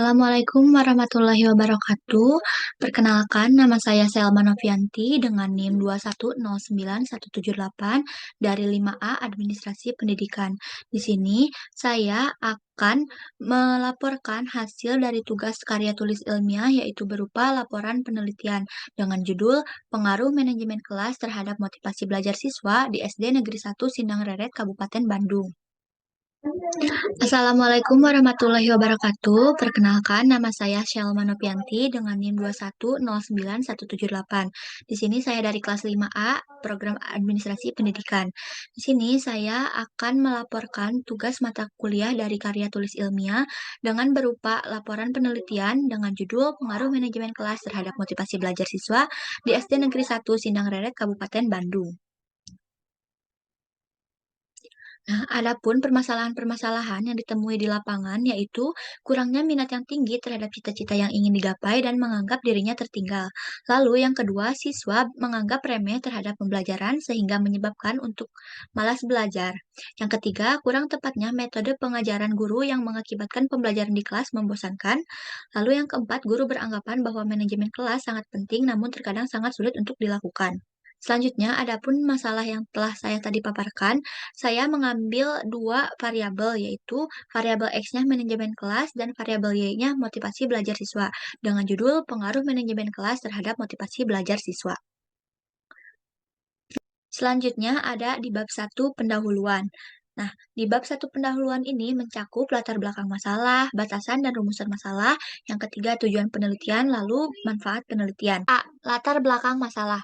Assalamualaikum warahmatullahi wabarakatuh. Perkenalkan, nama saya Selma Novianti dengan NIM 2109178 dari 5A Administrasi Pendidikan. Di sini saya akan melaporkan hasil dari tugas karya tulis ilmiah yaitu berupa laporan penelitian dengan judul Pengaruh Manajemen Kelas Terhadap Motivasi Belajar Siswa di SD Negeri 1 Sindang Reret, Kabupaten Bandung. Assalamualaikum warahmatullahi wabarakatuh. Perkenalkan, nama saya Shelma Nopianti dengan NIM 2109178. Di sini saya dari kelas 5A, Program Administrasi Pendidikan. Di sini saya akan melaporkan tugas mata kuliah dari karya tulis ilmiah dengan berupa laporan penelitian dengan judul Pengaruh Manajemen Kelas Terhadap Motivasi Belajar Siswa di SD Negeri 1 Sindang Reret, Kabupaten Bandung. Nah, adapun permasalahan-permasalahan yang ditemui di lapangan yaitu kurangnya minat yang tinggi terhadap cita-cita yang ingin digapai dan menganggap dirinya tertinggal. Lalu yang kedua, siswa menganggap remeh terhadap pembelajaran sehingga menyebabkan untuk malas belajar. Yang ketiga, kurang tepatnya metode pengajaran guru yang mengakibatkan pembelajaran di kelas membosankan. Lalu yang keempat, guru beranggapan bahwa manajemen kelas sangat penting namun terkadang sangat sulit untuk dilakukan. Selanjutnya, adapun masalah yang telah saya tadi paparkan, saya mengambil dua variabel, yaitu variabel X-nya manajemen kelas dan variabel Y-nya motivasi belajar siswa, dengan judul pengaruh manajemen kelas terhadap motivasi belajar siswa. Selanjutnya ada di bab 1 pendahuluan. Nah, di bab 1 pendahuluan ini mencakup latar belakang masalah, batasan dan rumusan masalah. Yang ketiga, tujuan penelitian, lalu manfaat penelitian. A. Latar belakang masalah.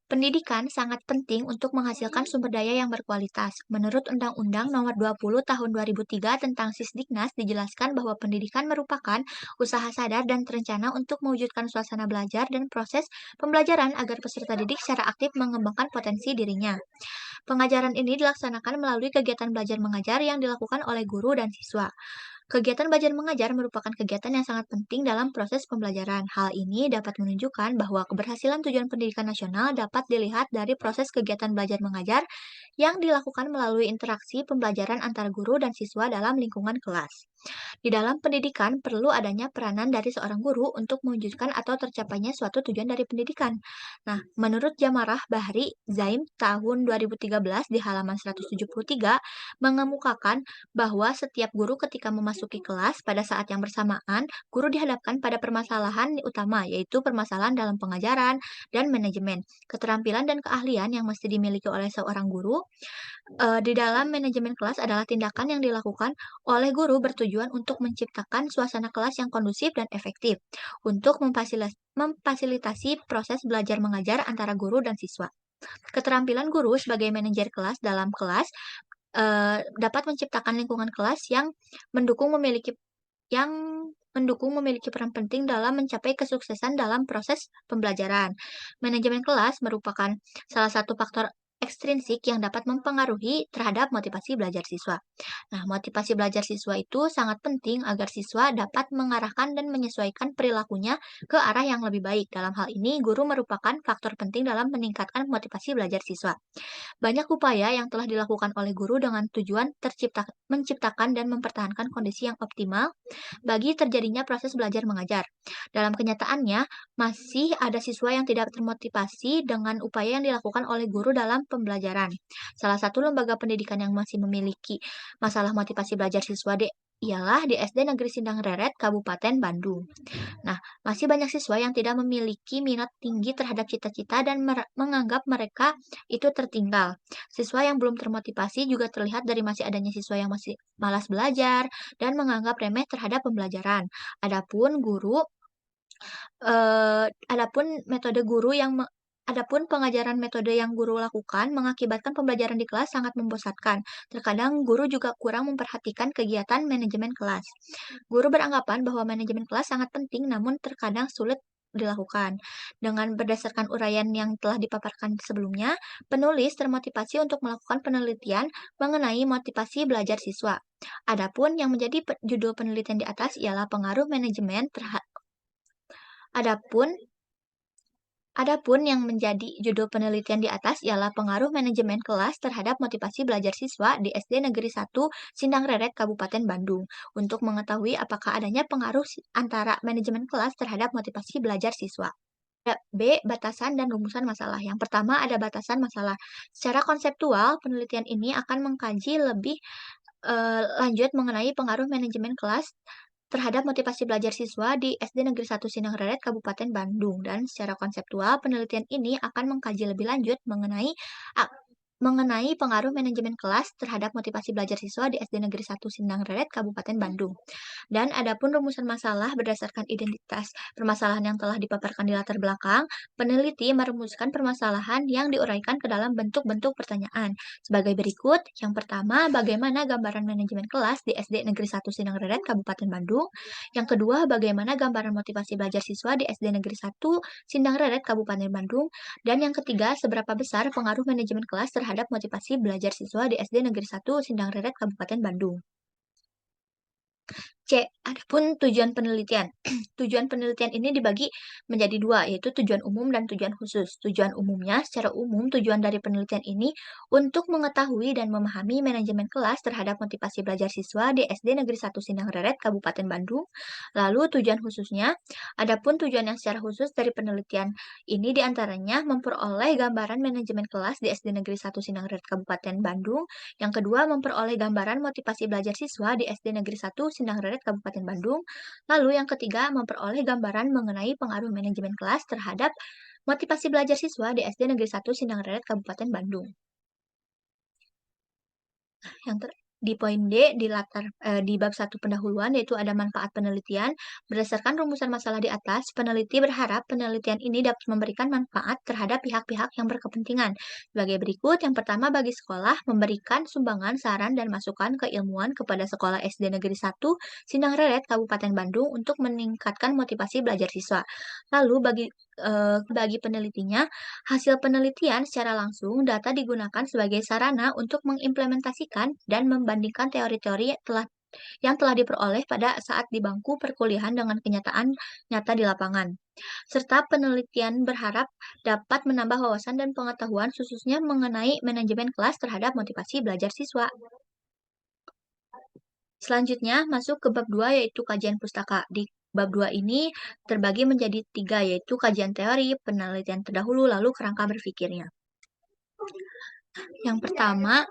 Pendidikan sangat penting untuk menghasilkan sumber daya yang berkualitas. Menurut Undang-Undang Nomor 20 Tahun 2003 tentang Sisdiknas dijelaskan bahwa pendidikan merupakan usaha sadar dan terencana untuk mewujudkan suasana belajar dan proses pembelajaran agar peserta didik secara aktif mengembangkan potensi dirinya. Pengajaran ini dilaksanakan melalui kegiatan belajar mengajar yang dilakukan oleh guru dan siswa. Kegiatan belajar mengajar merupakan kegiatan yang sangat penting dalam proses pembelajaran. Hal ini dapat menunjukkan bahwa keberhasilan tujuan pendidikan nasional dapat dilihat dari proses kegiatan belajar mengajar yang dilakukan melalui interaksi pembelajaran antara guru dan siswa dalam lingkungan kelas. Di dalam pendidikan, perlu adanya peranan dari seorang guru untuk mewujudkan atau tercapainya suatu tujuan dari pendidikan. Nah, menurut Jamarah Bahri Zaim tahun 2013 di halaman 173, mengemukakan bahwa setiap guru ketika memasuki kelas pada saat yang bersamaan, guru dihadapkan pada permasalahan utama, yaitu permasalahan dalam pengajaran dan manajemen. Keterampilan dan keahlian yang mesti dimiliki oleh seorang guru di dalam manajemen kelas adalah tindakan yang dilakukan oleh guru bertujuan untuk menciptakan suasana kelas yang kondusif dan efektif untuk memfasilitasi proses belajar mengajar antara guru dan siswa. Keterampilan guru sebagai manajer kelas dalam kelas dapat menciptakan lingkungan kelas yang mendukung memiliki peran penting dalam mencapai kesuksesan dalam proses pembelajaran. Manajemen kelas merupakan salah satu faktor ekstrinsik yang dapat mempengaruhi terhadap motivasi belajar siswa. Nah, motivasi belajar siswa itu sangat penting agar siswa dapat mengarahkan dan menyesuaikan perilakunya ke arah yang lebih baik. Dalam hal ini, guru merupakan faktor penting dalam meningkatkan motivasi belajar siswa. Banyak upaya yang telah dilakukan oleh guru dengan tujuan menciptakan dan mempertahankan kondisi yang optimal bagi terjadinya proses belajar mengajar. Dalam kenyataannya, masih ada siswa yang tidak termotivasi dengan upaya yang dilakukan oleh guru dalam pembelajaran. Salah satu lembaga pendidikan yang masih memiliki masalah motivasi belajar siswa ialah di SD Negeri Sindang Reret, Kabupaten Bandung. Nah, masih banyak siswa yang tidak memiliki minat tinggi terhadap cita-cita dan menganggap mereka itu tertinggal. Siswa yang belum termotivasi juga terlihat dari masih adanya siswa yang masih malas belajar dan menganggap remeh terhadap pembelajaran. Adapun guru, adapun metode guru yang Adapun pengajaran metode yang guru lakukan mengakibatkan pembelajaran di kelas sangat membosankan. Terkadang guru juga kurang memperhatikan kegiatan manajemen kelas. Guru beranggapan bahwa manajemen kelas sangat penting namun terkadang sulit dilakukan. Dengan berdasarkan uraian yang telah dipaparkan sebelumnya, penulis termotivasi untuk melakukan penelitian mengenai motivasi belajar siswa. Adapun yang menjadi judul penelitian di atas ialah pengaruh manajemen terhadap Adapun Adapun yang menjadi judul penelitian di atas ialah pengaruh manajemen kelas terhadap motivasi belajar siswa di SD Negeri 1 Sindang Reret Kabupaten Bandung. Untuk mengetahui apakah adanya pengaruh antara manajemen kelas terhadap motivasi belajar siswa. B. Batasan dan rumusan masalah. Yang pertama ada batasan masalah. Secara konseptual, penelitian ini akan mengkaji lebih lanjut mengenai pengaruh manajemen kelas terhadap motivasi belajar siswa di SD Negeri 1 Sindang Reret, Kabupaten Bandung. Dan secara konseptual, penelitian ini akan mengkaji lebih lanjut mengenai pengaruh manajemen kelas terhadap motivasi belajar siswa di SD Negeri 1 Sindang Reret, Kabupaten Bandung. Dan adapun rumusan masalah berdasarkan identitas permasalahan yang telah dipaparkan di latar belakang, peneliti merumuskan permasalahan yang diuraikan ke dalam bentuk-bentuk pertanyaan. Sebagai berikut, yang pertama, bagaimana gambaran manajemen kelas di SD Negeri 1 Sindang Reret, Kabupaten Bandung? Yang kedua, bagaimana gambaran motivasi belajar siswa di SD Negeri 1 Sindang Reret, Kabupaten Bandung? Dan yang ketiga, seberapa besar pengaruh manajemen kelas terhadap motivasi belajar siswa di SD Negeri 1 Sindang Reret, Kabupaten Bandung? C. Adapun tujuan penelitian. Tujuan penelitian ini dibagi menjadi dua, yaitu tujuan umum dan tujuan khusus. Tujuan umumnya, secara umum, tujuan dari penelitian ini untuk mengetahui dan memahami manajemen kelas terhadap motivasi belajar siswa di SD Negeri 1 Sindang Reret, Kabupaten Bandung. Lalu tujuan khususnya, adapun tujuan yang secara khusus dari penelitian ini diantaranya memperoleh gambaran manajemen kelas di SD Negeri 1 Sindang Reret, Kabupaten Bandung. Yang kedua, memperoleh gambaran motivasi belajar siswa di SD Negeri 1 Sindang Reret, Kabupaten Bandung. Lalu yang ketiga, memperoleh gambaran mengenai pengaruh manajemen kelas terhadap motivasi belajar siswa di SD Negeri 1 Sindang Reret, Kabupaten Bandung. Yang di poin D di bab 1 pendahuluan yaitu ada manfaat penelitian. Berdasarkan rumusan masalah di atas, peneliti berharap penelitian ini dapat memberikan manfaat terhadap pihak-pihak yang berkepentingan. Sebagai berikut, yang pertama bagi sekolah memberikan sumbangan, saran dan masukan keilmuan kepada sekolah SD Negeri 1 Sindang Reret Kabupaten Bandung untuk meningkatkan motivasi belajar siswa. Lalu bagi penelitinya, hasil penelitian secara langsung, data digunakan sebagai sarana untuk mengimplementasikan dan membandingkan teori-teori yang telah diperoleh pada saat di bangku perkuliahan dengan kenyataan nyata di lapangan. Serta penelitian berharap dapat menambah wawasan dan pengetahuan khususnya mengenai manajemen kelas terhadap motivasi belajar siswa. Selanjutnya, masuk ke bab 2 yaitu kajian pustaka. Di bab 2 ini terbagi menjadi 3 yaitu kajian teori, penelitian terdahulu, lalu kerangka berpikirnya. Yang pertama,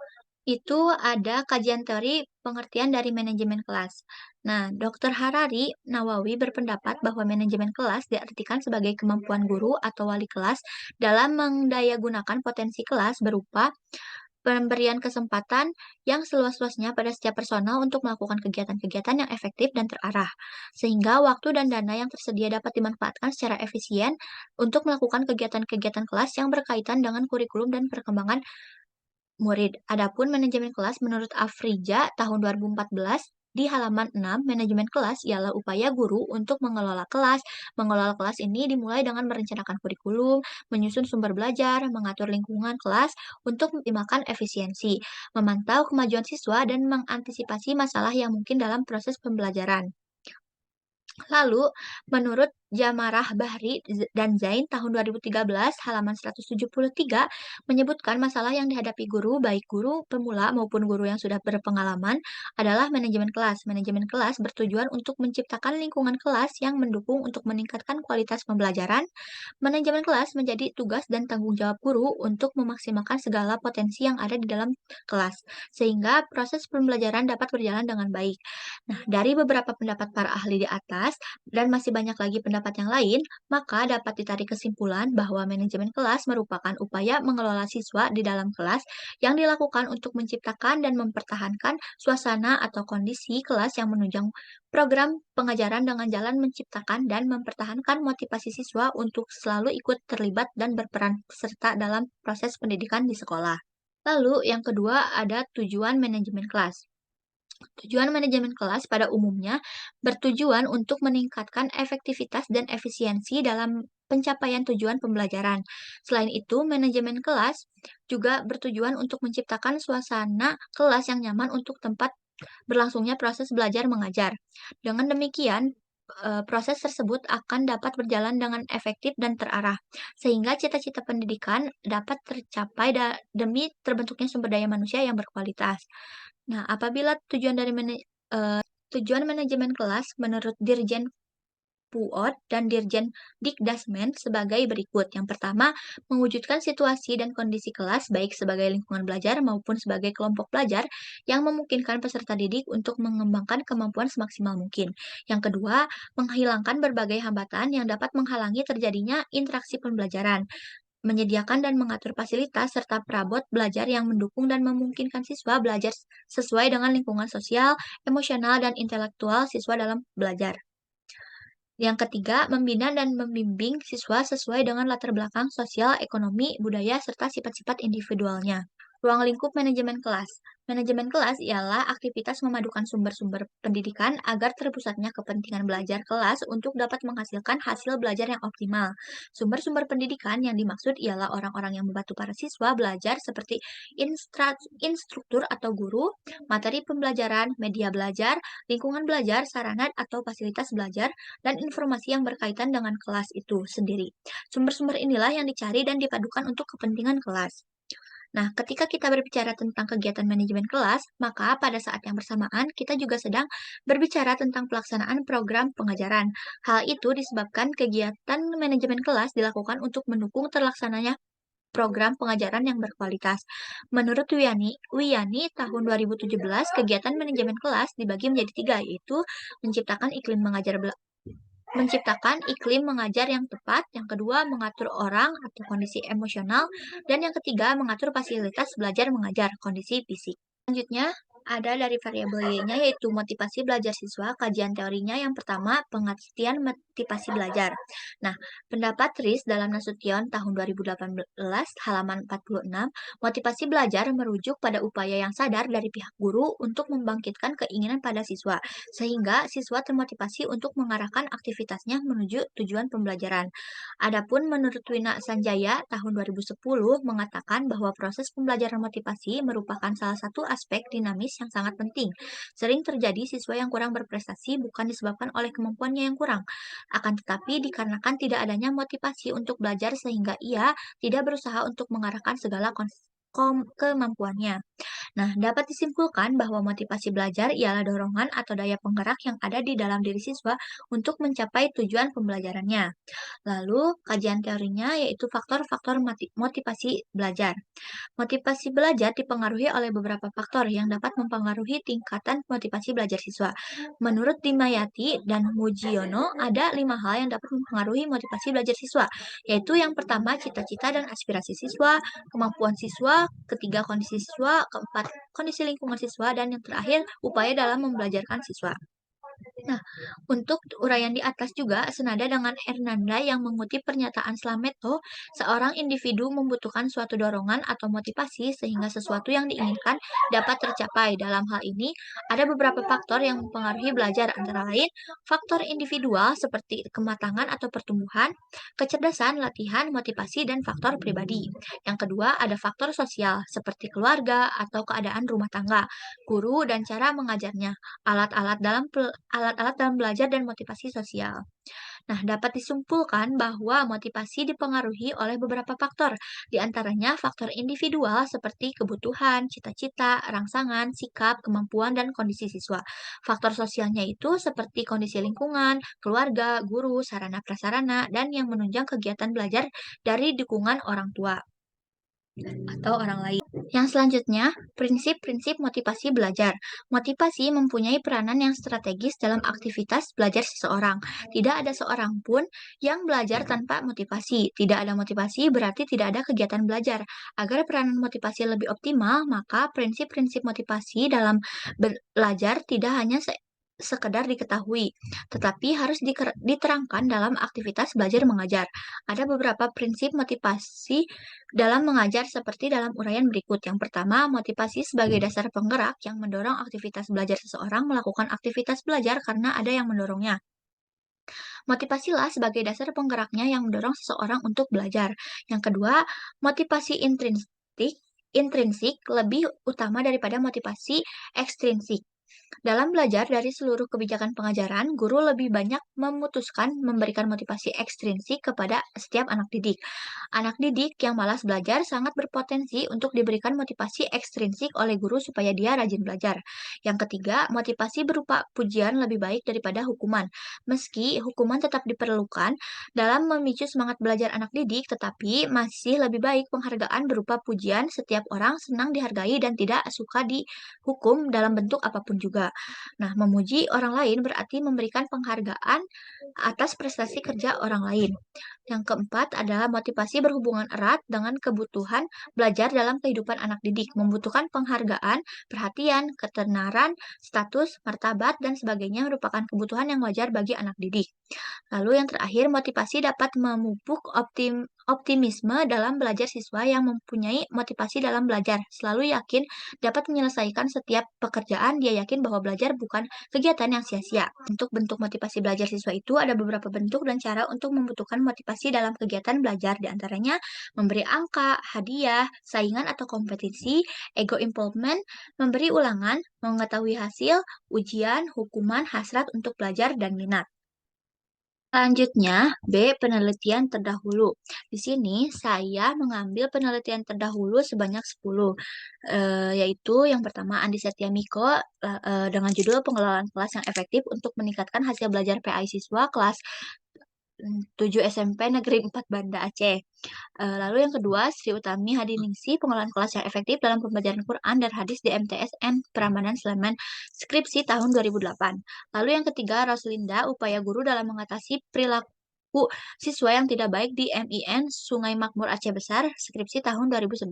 itu ada kajian teori pengertian dari manajemen kelas. Nah, Dr. Harari Nawawi berpendapat bahwa manajemen kelas diartikan sebagai kemampuan guru atau wali kelas dalam mendayagunakan potensi kelas berupa pemberian kesempatan yang seluas-luasnya pada setiap personal untuk melakukan kegiatan-kegiatan yang efektif dan terarah, sehingga waktu dan dana yang tersedia dapat dimanfaatkan secara efisien untuk melakukan kegiatan-kegiatan kelas yang berkaitan dengan kurikulum dan perkembangan murid. Adapun manajemen kelas menurut Afrija tahun 2014 di halaman 6, manajemen kelas ialah upaya guru untuk mengelola kelas. Mengelola kelas ini dimulai dengan merencanakan kurikulum, menyusun sumber belajar, mengatur lingkungan kelas untuk mengoptimalkan efisiensi, memantau kemajuan siswa, dan mengantisipasi masalah yang mungkin dalam proses pembelajaran. Lalu, menurut Jamarah Bahri dan Zain tahun 2013 halaman 173 menyebutkan masalah yang dihadapi guru, baik guru pemula maupun guru yang sudah berpengalaman, adalah manajemen kelas. Manajemen kelas bertujuan untuk menciptakan lingkungan kelas yang mendukung untuk meningkatkan kualitas pembelajaran. Manajemen kelas menjadi tugas dan tanggung jawab guru untuk memaksimalkan segala potensi yang ada di dalam kelas, sehingga proses pembelajaran dapat berjalan dengan baik. Nah, dari beberapa pendapat para ahli di atas, dan masih banyak lagi pendapat yang lain, maka dapat ditarik kesimpulan bahwa manajemen kelas merupakan upaya mengelola siswa di dalam kelas yang dilakukan untuk menciptakan dan mempertahankan suasana atau kondisi kelas yang menunjang program pengajaran dengan jalan menciptakan dan mempertahankan motivasi siswa untuk selalu ikut terlibat dan berperan serta dalam proses pendidikan di sekolah. Lalu, yang kedua ada tujuan manajemen kelas. Tujuan manajemen kelas pada umumnya bertujuan untuk meningkatkan efektivitas dan efisiensi dalam pencapaian tujuan pembelajaran. Selain itu, manajemen kelas juga bertujuan untuk menciptakan suasana kelas yang nyaman untuk tempat berlangsungnya proses belajar mengajar. Dengan demikian, proses tersebut akan dapat berjalan dengan efektif dan terarah, sehingga cita-cita pendidikan dapat tercapai demi terbentuknya sumber daya manusia yang berkualitas. Nah, apabila tujuan manajemen kelas menurut Dirjen PUOD dan Dirjen Dikdasmen sebagai berikut. Yang pertama, mewujudkan situasi dan kondisi kelas baik sebagai lingkungan belajar maupun sebagai kelompok belajar yang memungkinkan peserta didik untuk mengembangkan kemampuan semaksimal mungkin. Yang kedua, menghilangkan berbagai hambatan yang dapat menghalangi terjadinya interaksi pembelajaran, menyediakan dan mengatur fasilitas serta perabot belajar yang mendukung dan memungkinkan siswa belajar sesuai dengan lingkungan sosial, emosional, dan intelektual siswa dalam belajar. Yang ketiga, membina dan membimbing siswa sesuai dengan latar belakang sosial, ekonomi, budaya, serta sifat-sifat individualnya. Ruang lingkup manajemen kelas. Manajemen kelas ialah aktivitas memadukan sumber-sumber pendidikan agar terpusatnya kepentingan belajar kelas untuk dapat menghasilkan hasil belajar yang optimal. Sumber-sumber pendidikan yang dimaksud ialah orang-orang yang membantu para siswa belajar seperti instruktur atau guru, materi pembelajaran, media belajar, lingkungan belajar, sarana atau fasilitas belajar, dan informasi yang berkaitan dengan kelas itu sendiri. Sumber-sumber inilah yang dicari dan dipadukan untuk kepentingan kelas. Nah, ketika kita berbicara tentang kegiatan manajemen kelas, maka pada saat yang bersamaan kita juga sedang berbicara tentang pelaksanaan program pengajaran. Hal itu disebabkan kegiatan manajemen kelas dilakukan untuk mendukung terlaksananya program pengajaran yang berkualitas. Menurut Wiyani tahun 2017, kegiatan manajemen kelas dibagi menjadi tiga, yaitu menciptakan iklim mengajar yang tepat, yang kedua mengatur orang atau kondisi emosional, dan yang ketiga mengatur fasilitas belajar mengajar, kondisi fisik. Selanjutnya, ada dari variabel Y-nya yaitu motivasi belajar siswa. Kajian teorinya yang pertama, pengertian motivasi belajar. Nah, pendapat RIS dalam Nasution tahun 2018 halaman 46, motivasi belajar merujuk pada upaya yang sadar dari pihak guru untuk membangkitkan keinginan pada siswa, sehingga siswa termotivasi untuk mengarahkan aktivitasnya menuju tujuan pembelajaran. Adapun menurut Wina Sanjaya tahun 2010 mengatakan bahwa proses pembelajaran motivasi merupakan salah satu aspek dinamis yang sangat penting. Sering terjadi siswa yang kurang berprestasi bukan disebabkan oleh kemampuannya yang kurang, akan tetapi dikarenakan tidak adanya motivasi untuk belajar sehingga ia tidak berusaha untuk mengarahkan segala kemampuannya. Nah, dapat disimpulkan bahwa motivasi belajar ialah dorongan atau daya penggerak yang ada di dalam diri siswa untuk mencapai tujuan pembelajarannya. Lalu, kajian teorinya yaitu faktor-faktor motivasi belajar. Motivasi belajar dipengaruhi oleh beberapa faktor yang dapat mempengaruhi tingkatan motivasi belajar siswa. Menurut Dimayati dan Mujiono, ada 5 hal yang dapat mempengaruhi motivasi belajar siswa, yaitu yang pertama cita-cita dan aspirasi siswa, kemampuan siswa, ketiga kondisi siswa, keempat kondisi lingkungan siswa, dan yang terakhir upaya dalam membelajarkan siswa. Nah, untuk uraian di atas juga senada dengan Hernanda yang mengutip pernyataan Slametto, seorang individu membutuhkan suatu dorongan atau motivasi sehingga sesuatu yang diinginkan dapat tercapai. Dalam hal ini, ada beberapa faktor yang mempengaruhi belajar, antara lain faktor individual seperti kematangan atau pertumbuhan, kecerdasan, latihan, motivasi, dan faktor pribadi. Yang kedua, ada faktor sosial seperti keluarga atau keadaan rumah tangga, guru, dan cara mengajarnya, alat-alat dalam belajar dan motivasi sosial. Nah, dapat disimpulkan bahwa motivasi dipengaruhi oleh beberapa faktor, di antaranya faktor individual seperti kebutuhan, cita-cita, rangsangan, sikap, kemampuan, dan kondisi siswa. Faktor sosialnya itu seperti kondisi lingkungan, keluarga, guru, sarana prasarana, dan yang menunjang kegiatan belajar dari dukungan orang tua atau orang lain. Yang selanjutnya, prinsip-prinsip motivasi belajar. Motivasi mempunyai peranan yang strategis dalam aktivitas belajar seseorang. Tidak ada seorang pun yang belajar tanpa motivasi. Tidak ada motivasi berarti tidak ada kegiatan belajar. Agar peranan motivasi lebih optimal, maka prinsip-prinsip motivasi dalam belajar tidak hanya sekedar diketahui, tetapi harus diterangkan dalam aktivitas belajar mengajar. Ada beberapa prinsip motivasi dalam mengajar seperti dalam uraian berikut. Yang pertama, motivasi sebagai dasar penggerak yang mendorong aktivitas belajar seseorang melakukan aktivitas belajar karena ada yang mendorongnya. Motivasilah sebagai dasar penggeraknya yang mendorong seseorang untuk belajar. Yang kedua, motivasi intrinsik lebih utama daripada motivasi ekstrinsik. Dalam belajar dari seluruh kebijakan pengajaran, guru lebih banyak memutuskan memberikan motivasi ekstrinsik kepada setiap anak didik. Anak didik yang malas belajar sangat berpotensi untuk diberikan motivasi ekstrinsik oleh guru supaya dia rajin belajar. Yang ketiga, motivasi berupa pujian lebih baik daripada hukuman. Meski hukuman tetap diperlukan dalam memicu semangat belajar anak didik, tetapi masih lebih baik penghargaan berupa pujian. Setiap orang senang dihargai dan tidak suka dihukum dalam bentuk apapun juga. Nah, memuji orang lain berarti memberikan penghargaan atas prestasi kerja orang lain. Yang keempat adalah motivasi berhubungan erat dengan kebutuhan belajar dalam kehidupan anak didik, membutuhkan penghargaan, perhatian, ketenaran, status, martabat, dan sebagainya merupakan kebutuhan yang wajar bagi anak didik. Lalu yang terakhir, motivasi dapat memupuk optimisme dalam belajar. Siswa yang mempunyai motivasi dalam belajar selalu yakin dapat menyelesaikan setiap pekerjaan. Dia yakin bahwa belajar bukan kegiatan yang sia-sia. Untuk bentuk motivasi belajar siswa itu ada beberapa bentuk dan cara untuk membutuhkan motivasi dalam kegiatan belajar. Di antaranya memberi angka, hadiah, saingan atau kompetisi, ego improvement, memberi ulangan, mengetahui hasil, ujian, hukuman, hasrat untuk belajar, dan minat. Selanjutnya, B. Penelitian terdahulu. Di sini saya mengambil penelitian terdahulu sebanyak 10, yaitu yang pertama Andi Setyamiko dengan judul Pengelolaan Kelas yang Efektif untuk Meningkatkan Hasil Belajar PAI Siswa Kelas 7 SMP Negeri 4 Banda Aceh. Lalu yang kedua, Sri Utami Hadiningsih, pengelolaan kelas yang efektif dalam pembelajaran Quran dan hadis di MTSN Prambanan Sleman, skripsi tahun 2008. Lalu yang ketiga, Roslinda, upaya guru dalam mengatasi perilaku siswa yang tidak baik di MIN Sungai Makmur Aceh Besar, skripsi tahun 2011.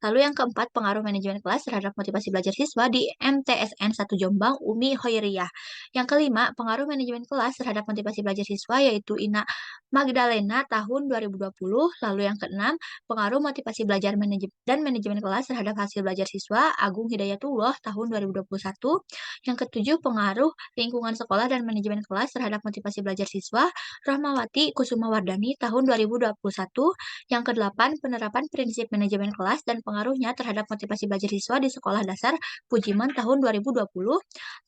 Lalu yang keempat, pengaruh manajemen kelas terhadap motivasi belajar siswa di MTSN 1 Jombang, Umi Hoiriyah. Yang kelima, pengaruh manajemen kelas terhadap motivasi belajar siswa, yaitu Ina Magdalena tahun 2020. Lalu yang keenam, pengaruh motivasi belajar dan manajemen kelas terhadap hasil belajar siswa, Agung Hidayatullah tahun 2021. Yang ketujuh, pengaruh lingkungan sekolah dan manajemen kelas terhadap motivasi belajar siswa, Rahmawati Kusumawardani tahun 2021. Yang kedelapan, penerapan prinsip manajemen kelas dan pengaruhnya terhadap motivasi belajar siswa di sekolah dasar, Pujiman tahun 2020.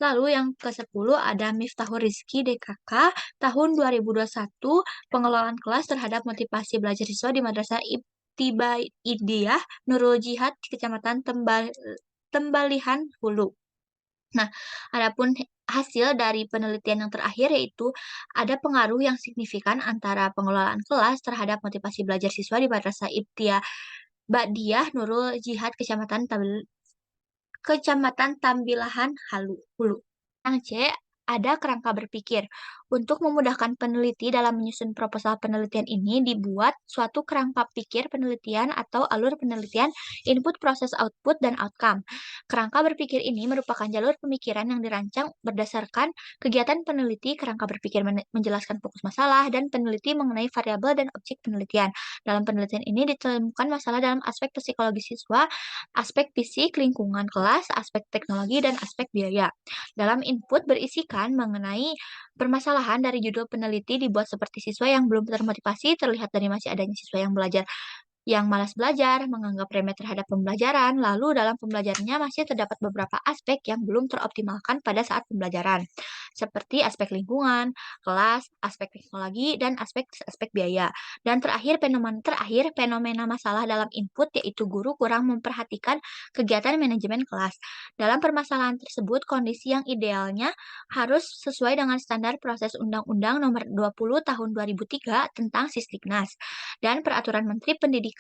Lalu yang ke-10 ada Miftahul Rizki DKK tahun 2021, pengelolaan kelas terhadap motivasi belajar siswa di Madrasah Ibtidaiyah Nurul Jihad, Kecamatan Tembalihan, Hulu. Nah, adapun hasil dari penelitian yang terakhir yaitu ada pengaruh yang signifikan antara pengelolaan kelas terhadap motivasi belajar siswa di Madrasah Ibtidaiyah Nurul Jihad, Kecamatan Tambilahan, Hulu. Yang C, ada kerangka berpikir. Untuk memudahkan peneliti dalam menyusun proposal penelitian ini, dibuat suatu kerangka pikir penelitian atau alur penelitian, input, proses, output, dan outcome. Kerangka berpikir ini merupakan jalur pemikiran yang dirancang berdasarkan kegiatan peneliti. Kerangka berpikir menjelaskan fokus masalah dan peneliti mengenai variabel dan objek penelitian. Dalam penelitian ini ditemukan masalah dalam aspek psikologi siswa, aspek fisik, lingkungan kelas, aspek teknologi, dan aspek biaya. Dalam input berisikan mengenai permasalahan dari judul peneliti dibuat seperti siswa yang belum termotivasi, terlihat dari masih adanya siswa yang malas belajar, menganggap remeh terhadap pembelajaran, lalu dalam pembelajarannya masih terdapat beberapa aspek yang belum teroptimalkan pada saat pembelajaran, seperti aspek lingkungan, kelas, aspek teknologi, dan aspek biaya. Dan terakhir, fenomena masalah dalam input yaitu guru kurang memperhatikan kegiatan manajemen kelas. Dalam permasalahan tersebut, kondisi yang idealnya harus sesuai dengan standar proses Undang-Undang Nomor 20 Tahun 2003 tentang Sisdiknas dan Peraturan Menteri Pendidikan,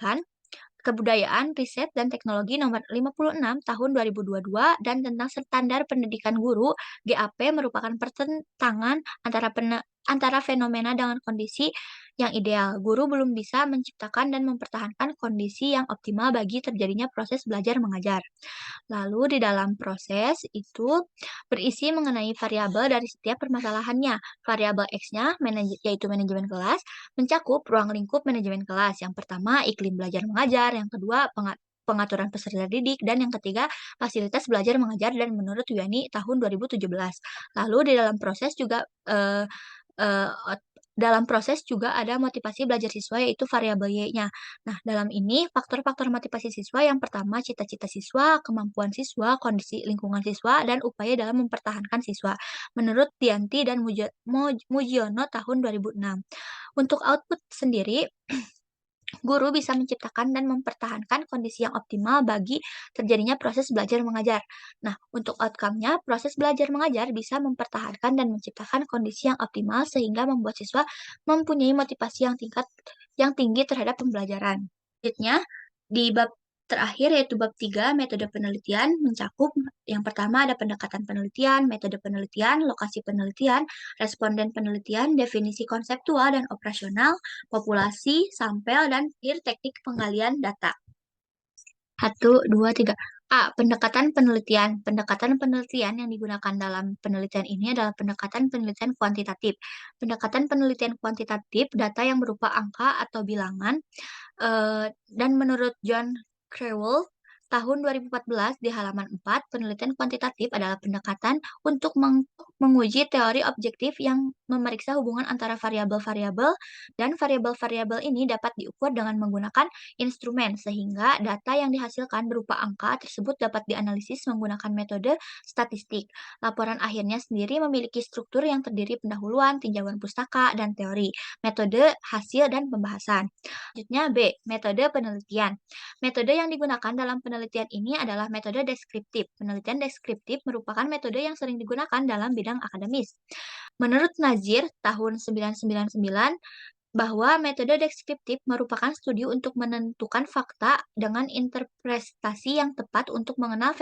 Kebudayaan, Riset, dan Teknologi Nomor 56 Tahun 2022 dan tentang Standar Pendidikan Guru, GAP, merupakan pertentangan antara fenomena dengan kondisi yang ideal. Guru belum bisa menciptakan dan mempertahankan kondisi yang optimal bagi terjadinya proses belajar mengajar. Lalu di dalam proses itu berisi mengenai variabel dari setiap permasalahannya. Variabel X-nya yaitu manajemen kelas, mencakup ruang lingkup manajemen kelas. Yang pertama, iklim belajar mengajar. Yang kedua, pengaturan peserta didik. Dan yang ketiga, fasilitas belajar mengajar dan menurut Wiani tahun 2017. Lalu di dalam proses juga eh, Dalam proses juga ada motivasi belajar siswa yaitu variabel Y-nya. Nah, dalam ini faktor-faktor motivasi siswa yang pertama cita-cita siswa, kemampuan siswa, kondisi lingkungan siswa, dan upaya dalam mempertahankan siswa. Menurut Dianti dan Mujiono tahun 2006. Untuk output sendiri, guru bisa menciptakan dan mempertahankan kondisi yang optimal bagi terjadinya proses belajar mengajar. Nah, untuk outcome-nya, proses belajar mengajar bisa mempertahankan dan menciptakan kondisi yang optimal sehingga membuat siswa mempunyai motivasi yang tinggi terhadap pembelajaran. Selanjutnya, di bab terakhir yaitu bab 3 metode penelitian mencakup yang pertama ada pendekatan penelitian, metode penelitian, lokasi penelitian, responden penelitian, definisi konseptual dan operasional, populasi, sampel, dan akhir teknik penggalian data. 1, 2, 3. A. Pendekatan penelitian. Pendekatan penelitian yang digunakan dalam penelitian ini adalah pendekatan penelitian kuantitatif. Pendekatan penelitian kuantitatif, data yang berupa angka atau bilangan, dan menurut John Crewell, tahun 2014 di halaman 4, penelitian kuantitatif adalah pendekatan untuk menguji teori objektif yang memeriksa hubungan antara variabel-variabel dan variabel-variabel ini dapat diukur dengan menggunakan instrumen sehingga data yang dihasilkan berupa angka tersebut dapat dianalisis menggunakan metode statistik. Laporan akhirnya sendiri memiliki struktur yang terdiri pendahuluan, tinjauan pustaka, dan teori, metode, hasil, dan pembahasan. Selanjutnya B. Metode penelitian. Metode yang digunakan dalam penelitian ini adalah metode deskriptif. Penelitian deskriptif merupakan metode yang sering digunakan dalam bidang akademis. Menurut Nazir tahun 1999, bahwa metode deskriptif merupakan studi untuk menentukan fakta dengan interpretasi yang tepat untuk mengenal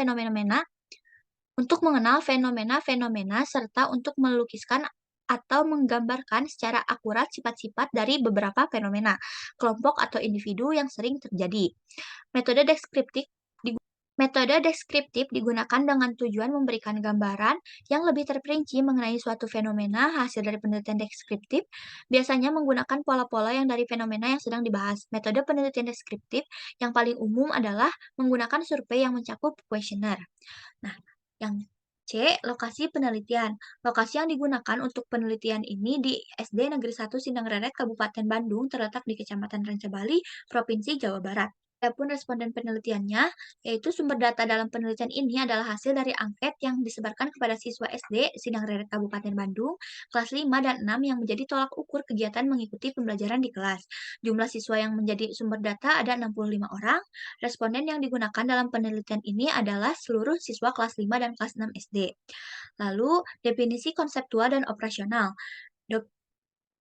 fenomena-fenomena serta untuk melukiskan atau menggambarkan secara akurat sifat-sifat dari beberapa fenomena, kelompok atau individu yang sering terjadi. Metode deskriptif Metode deskriptif digunakan dengan tujuan memberikan gambaran yang lebih terperinci mengenai suatu fenomena hasil dari penelitian deskriptif, biasanya menggunakan pola-pola yang dari fenomena yang sedang dibahas. Metode penelitian deskriptif yang paling umum adalah menggunakan survei yang mencakup kuesioner. Nah, yang C, lokasi penelitian. Lokasi yang digunakan untuk penelitian ini di SD Negeri 1 Sindang Reret, Kabupaten Bandung, terletak di Kecamatan Rancabali, Provinsi Jawa Barat. Adapun responden penelitiannya, yaitu sumber data dalam penelitian ini adalah hasil dari angket yang disebarkan kepada siswa SD Sindang Reret Kabupaten Bandung, kelas 5 dan 6 yang menjadi tolak ukur kegiatan mengikuti pembelajaran di kelas. Jumlah siswa yang menjadi sumber data ada 65 orang. Responden yang digunakan dalam penelitian ini adalah seluruh siswa kelas 5 dan kelas 6 SD. Lalu, definisi konseptual dan operasional.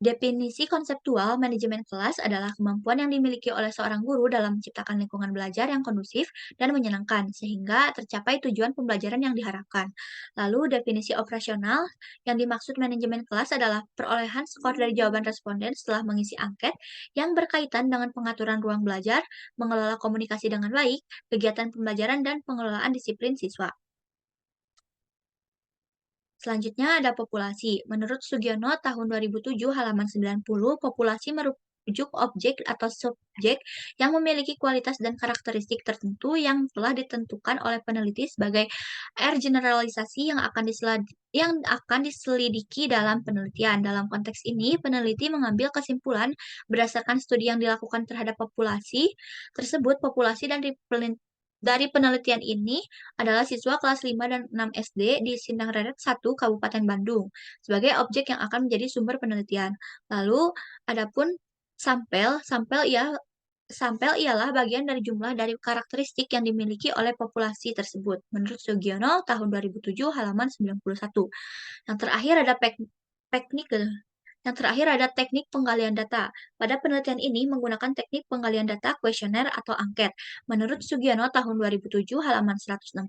Definisi konseptual manajemen kelas adalah kemampuan yang dimiliki oleh seorang guru dalam menciptakan lingkungan belajar yang kondusif dan menyenangkan, sehingga tercapai tujuan pembelajaran yang diharapkan. Lalu, definisi operasional yang dimaksud manajemen kelas adalah perolehan skor dari jawaban responden setelah mengisi angket yang berkaitan dengan pengaturan ruang belajar, mengelola komunikasi dengan baik, kegiatan pembelajaran, dan pengelolaan disiplin siswa. Selanjutnya ada populasi. Menurut Sugiono tahun 2007 halaman 90, populasi merujuk objek atau subjek yang memiliki kualitas dan karakteristik tertentu yang telah ditentukan oleh peneliti sebagai R generalisasi yang akan diselidiki dalam penelitian. Dalam konteks ini, peneliti mengambil kesimpulan berdasarkan studi yang dilakukan terhadap populasi tersebut. Populasi dari penelitian ini adalah siswa kelas 5 dan 6 SD di Sindang Reret 1, Kabupaten Bandung, sebagai objek yang akan menjadi sumber penelitian. Lalu, adapun sampel, sampel ialah bagian dari jumlah dari karakteristik yang dimiliki oleh populasi tersebut. Menurut Sugiono tahun 2007 halaman 91. Yang terakhir ada teknik yang terakhir ada teknik penggalian data. Pada penelitian ini menggunakan teknik penggalian data kuesioner atau angket. Menurut Sugiono tahun 2007 halaman 162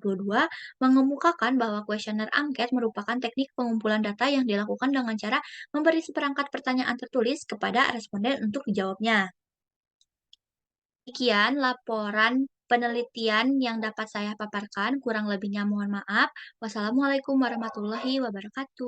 mengemukakan bahwa kuesioner angket merupakan teknik pengumpulan data yang dilakukan dengan cara memberi seperangkat pertanyaan tertulis kepada responden untuk dijawabnya. Demikian laporan penelitian yang dapat saya paparkan, kurang lebihnya mohon maaf. Wassalamualaikum warahmatullahi wabarakatuh.